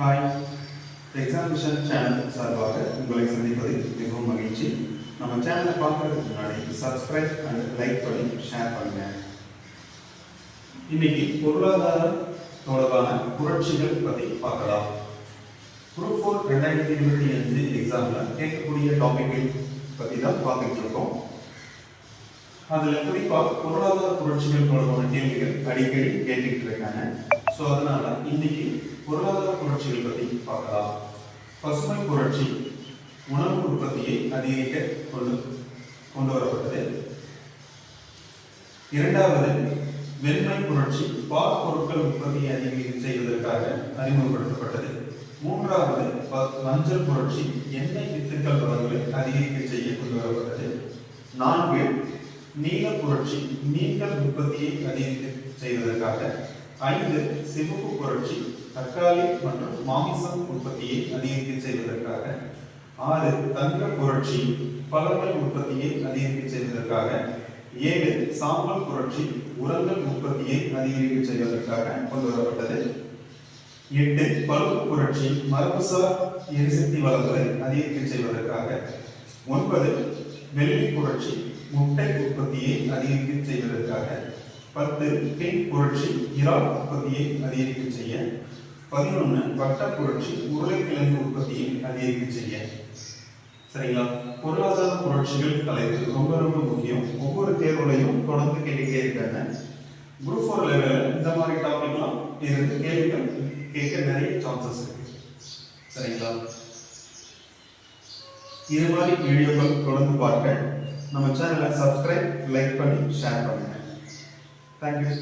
Hi, examination channel சார்பாக உங்களை சந்திப்பதில் மிகவும் மகிழ்ச்சி. நம்ம சேனலை பார்க்கறதுக்கு முன்னாடி சப்ஸ்கிரைப் அண்ட் லைக் பண்ணி ஷேர் பண்ணுங்க. இன்னைக்கு பொருளாதாரம் தொடர்பான புரட்சிகள் பற்றி பார்க்கலாம். குரூப் 4 2025 எக்ஸாம்ல கேட்கக்கூடிய டாபிக்கை பற்றி தான் பார்த்துட்டு இருக்கோம். அதில் குறிப்பாக பொருளாதார புரட்சிகள் தொடர்பான கேள்விகள் அடிக்கடி கேட்டுக்கிட்டு இருக்காங்க. ஸோ அதனால இன்னைக்கு பொருளாதார புரட்சிகள் பற்றி பார்க்கலாம். பசுமை புரட்சி உணவு உற்பத்தியை அதிகரிக்க கொண்டு வரப்பட்டது. இரண்டாவது வெண்மை புரட்சி பால் பொருட்கள் உற்பத்தியை அதிகரிக்க செய்வதற்காக அறிமுகப்படுத்தப்பட்டது. மூன்றாவது மஞ்சள் புரட்சி எண்ணெய் வித்துக்கள் வளங்களை அதிகரிக்க செய்ய கொண்டு வரப்பட்டது. நான்கு நீல புரட்சி மீன்கள் உற்பத்தியை அதிகரிக்க செய்வதற்காக. ஐந்து சிவப்பு புரட்சி தக்காளி மற்றும் மாமிசம் உற்பத்தியை அதிகரிக்க செய்வதற்காக. ஆறு தங்க புரட்சி பழங்கள் உற்பத்தியை அதிகரிக்க செய்வதற்காக. ஏழு சாம்பல் புரட்சி உரங்கள் உற்பத்தியை அதிகரிக்க செய்வதற்காக கொண்டு வரப்பட்டது. எட்டு பழுப்பு புரட்சி மரபுசார் எரிசக்தி வளங்களை அதிகரிக்க செய்வதற்காக. ஒன்பது வெள்ளி புரட்சி முட்டை உற்பத்தியை அதிகரிக்க செய்வதற்காக. 10 பிங்க் புரட்சி இறால் உற்பத்தியை அதிகரிக்க செய்ய. 11 வட்ட புரட்சி உருளைக்கிழங்கு உற்பத்தியை அதிகரிக்க செய்ய. சரிங்களா? பொருளாதார புரட்சிகள் தலைப்பு ரொம்ப ரொம்ப முக்கியம். ஒவ்வொரு தேர்வுலையும் தொடர்ந்து கேட்டுக்கிட்டே இருக்காங்க. குரூப் 4 லெவலில் இந்த மாதிரி டாபிக்லாம் இருந்து கேள்விகள் கேட்க நிறைய சான்சஸ் இருக்கு. சரிங்களா? இது மாதிரி வீடியோக்கள் தொடர்ந்து பார்க்க நம்ம சேனலை சப்ஸ்கிரைப் லைக் பண்ணி ஷேர் பண்ணுங்க. Thank you.